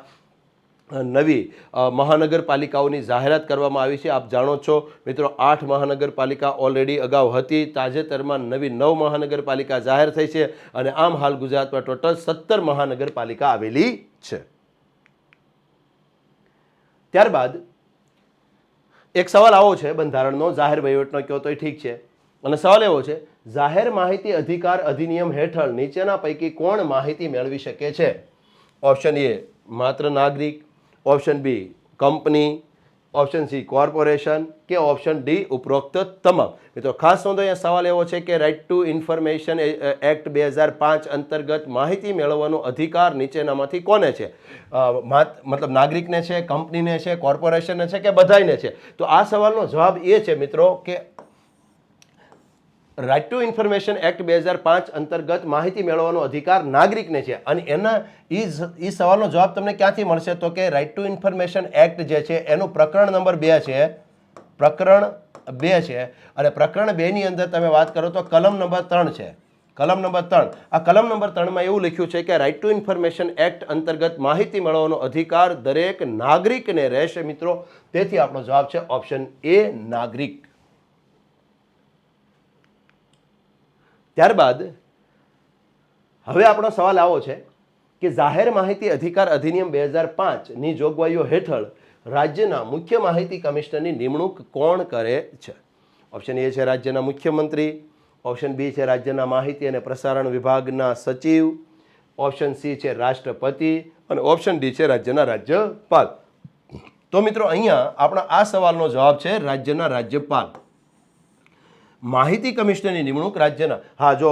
નવી મહાનગરપાલિકાઓની જાહેરાત કરવામાં આવી છે. આપ જાણો છો મિત્રો, 8 મહાનગરપાલિકા ઓલરેડી અગાઉ હતી. તાજેતરમાં નવી 9 મહાનગરપાલિકા જાહેર થઈ છે, અને આમ હાલ ગુજરાતમાં ટોટલ 17 મહાનગરપાલિકા આવેલી છે. ત્યારબાદ એક સવાલ આવો છે બંધારણનો, જાહેર વહીવટનો કહો તોય ઠીક છે, અને સવાલ એવો છે, જાહેર માહિતી અધિકાર અધિનિયમ હેઠળ નીચેના પૈકી કોણ માહિતી મેળવી શકે છે? ઓપ્શન એ માત્ર નાગરિક, option B company, option C corporation, કે ઓપ્શન ડી ઉપરોક્ત તમામ. મિત્રો ખાસ નોંધો, અહીંયા સવાલ એવો છે કે રાઇટ ટુ ઇન્ફોર્મેશન એક્ટ 2005 અંતર્ગત માહિતી મેળવવાનો અધિકાર નીચેનામાંથી કોને છે? મતલબ નાગરિકને છે, કંપનીને છે, કોર્પોરેશનને છે, કે બધાયને છે? તો આ સવાલનો જવાબ એ છે મિત્રો કે રાઇટ ટુ ઇન્ફોર્મેશન એક્ટ 2005 અંતર્ગત માહિતી મેળવવાનો અધિકાર નાગરિકને છે. અને એના એ સવાલનો જવાબ તમને ક્યાંથી મળશે? તો કે રાઇટ ટુ ઇન્ફોર્મેશન એક્ટ જે છે એનું પ્રકરણ નંબર 2 છે, પ્રકરણ 2 છે, અને પ્રકરણ 2ની અંદર તમે વાત કરો તો કલમ નંબર 3 છે. કલમ નંબર 3, આ કલમ નંબર 3માં એવું લખ્યું છે કે રાઇટ ટુ ઇન્ફોર્મેશન એક્ટ અંતર્ગત માહિતી મેળવવાનો અધિકાર દરેક નાગરિકને રહેશે મિત્રો. તેથી આપણો જવાબ છે ઓપ્શન એ, નાગરિક. ત્યારબાદ હવે આપણો સવાલ આવો છે કે જાહેર માહિતી અધિકાર અધિનિયમ 2005ની જોગવાઈઓ હેઠળ રાજ્યના મુખ્ય માહિતી કમિશનરની નિમણૂક કોણ કરે છે? ઓપ્શન એ છે રાજ્યના મુખ્યમંત્રી, ઓપ્શન બી છે રાજ્યના માહિતી અને પ્રસારણ વિભાગના સચિવ, ઓપ્શન સી છે રાષ્ટ્રપતિ, અને ઓપ્શન ડી છે રાજ્યના રાજ્યપાલ. તો મિત્રો અહીંયા આપણા આ સવાલનો જવાબ છે રાજ્યના રાજ્યપાલ. માહિતી કમિશનરની નિમણૂક રાજ્યના, હા, જો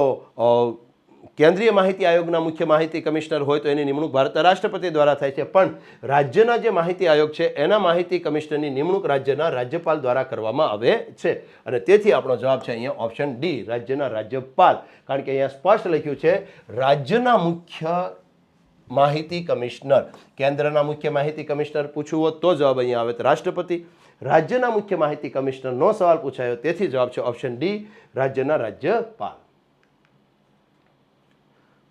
કેન્દ્રીય માહિતી આયોગના મુખ્ય માહિતી કમિશનર હોય તો એની નિમણૂક ભારતના રાષ્ટ્રપતિ દ્વારા થાય છે, પણ રાજ્યના જે માહિતી આયોગ છે એના માહિતી કમિશનરની નિમણૂક રાજ્યના રાજ્યપાલ દ્વારા કરવામાં આવે છે. અને તેથી આપણો જવાબ છે અહીંયા ઓપ્શન ડી, રાજ્યના રાજ્યપાલ. કારણ કે અહીંયા સ્પષ્ટ લખ્યું છે રાજ્યના મુખ્ય માહિતી કમિશનર. કેન્દ્રના મુખ્ય માહિતી કમિશનર પૂછવું હોત તો જવાબ અહીંયા આવે તો રાષ્ટ્રપતિ. રાજ્યના મુખ્ય માહિતી કમિશનરનો સવાલ પૂછાયો, તેથી જવાબ છે ઓપ્શન ડી, રાજ્યના રાજ્યપાલ.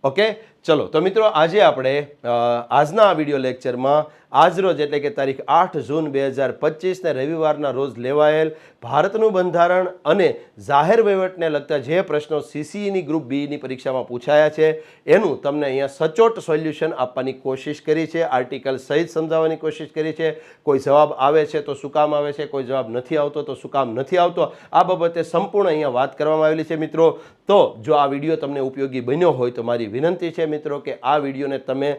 ઓકે, ચલો તો મિત્રો આજે આપણે આજના આ વિડીયો લેક્ચરમાં આજરોજ એટલે કે તારીખ 8 જૂન 2025ને રવિવારના રોજ લેવાયેલ ભારતનું બંધારણ અને જાહેર વહીવટને લગતા જે પ્રશ્નો સીસીઈની ગ્રુપ બીની પરીક્ષામાં પૂછાયા છે એનું તમને અહીંયા સચોટ સોલ્યુશન આપવાની કોશિશ કરી છે. આર્ટિકલ સહિત સમજાવવાની કોશિશ કરી છે. કોઈ જવાબ આવે છે તો શું કામ આવે છે, કોઈ જવાબ નથી આવતો તો શું કામ નથી આવતો, આ બાબતે સંપૂર્ણ અહીંયા વાત કરવામાં આવેલી છે મિત્રો. તો જો આ વિડીયો તમને ઉપયોગી બન્યો હોય તો મારી વિનંતી છે મિત્રો કે આ વિડીયોને તમે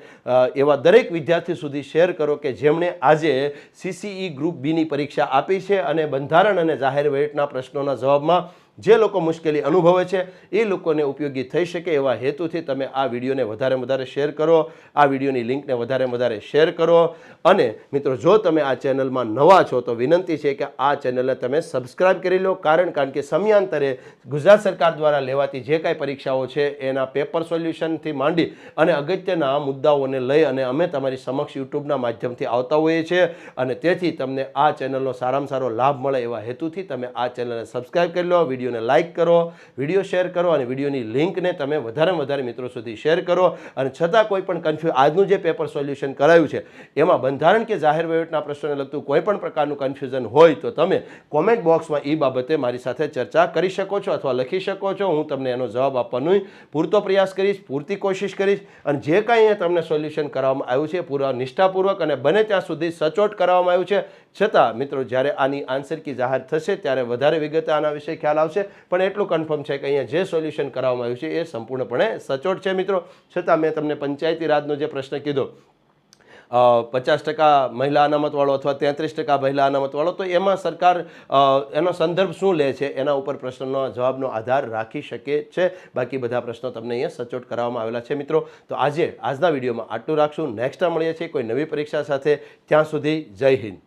એવા દરેક વિદ્યાર્થી સુધી શેર કરો કે જેમણે આજે સીસીઈ ગ્રુપ બીની પરીક્ષા આપી છે અને બંધારણ અને જાહેર વહીવટના પ્રશ્નોના જવાબમાં જે લોકો મુશ્કેલી અનુભવે છે એ લોકોને ઉપયોગી થઈ શકે એવા હેતુથી તમે આ વિડીયોને વધારે શેર કરો, આ વિડીયોની લિંકને વધારે શેર કરો. અને મિત્રો જો તમે આ ચેનલમાં નવા છો તો વિનંતી છે કે આ ચેનલને તમે સબસ્ક્રાઇબ કરી લો, કારણ કે સમયાંતરે ગુજરાત સરકાર દ્વારા લેવાતી જે કાંઈ પરીક્ષાઓ છે એના પેપર સોલ્યુશનથી માંડી અને અગત્યના મુદ્દાઓને લઈ અને અમે તમારી સમક્ષ યુટ્યુબના માધ્યમથી આવતા હોઈએ છીએ, અને તેથી તમને આ ચેનલનો સારામાં સારો લાભ મળે એવા હેતુથી તમે આ ચેનલને સબસ્ક્રાઇબ કરી લો, વિડીયોને લાઇક કરો, વિડીયો શેર કરો, અને વિડીયોની લિંકને તમે વધારે મિત્રો સુધી શેર કરો. અને છતાં કોઈ પણ આજનું જે પેપર સોલ્યુશન કરાયું છે એમાં બંધારણ કે જાહેર વહીવટના પ્રશ્નોને લગતું કોઈ પણ પ્રકારનું કન્ફ્યુઝન હોય તો તમે કોમેન્ટ બોક્સમાં એ બાબતે મારી સાથે ચર્ચા કરી શકો છો અથવા લખી શકો છો. હું તમને એનો જવાબ આપવાનો પૂરતો પ્રયાસ કરીશ, પૂરતી કોશિશ કરીશ. અને જે કાંઈ તમને સોલ્યુશન કરવામાં આવ્યું છે પૂરા નિષ્ઠાપૂર્વક અને બને ત્યાં સુધી સચોટ કરવામાં આવ્યું છે. છતાં મિત્રો જ્યારે આની આન્સર કી જાહેર થશે ત્યારે વધારે વિગતે આના વિશે ખ્યાલ આવશે, પણ એટલું કન્ફર્મ છે કે અહીંયા જે સોલ્યુશન કરવામાં આવ્યું છે એ સંપૂર્ણપણે સચોટ છે મિત્રો. છતાં મેં તમને પંચાયતી રાજનો જે પ્રશ્ન કીધો 50% મહિલા અનામતવાળો અથવા 33% મહિલા અનામતવાળો, તો એમાં સરકાર એનો સંદર્ભ શું લે છે એના ઉપર પ્રશ્નનો જવાબનો આધાર રાખી શકે છે. બાકી બધા પ્રશ્નો તમને અહીંયા સચોટ કરવામાં આવેલા છે મિત્રો. તો આજના વિડીયોમાં આટલું રાખશું. નેક્સ્ટ મળીએ છીએ કોઈ નવી પરીક્ષા સાથે. ત્યાં સુધી જય હિન્દ.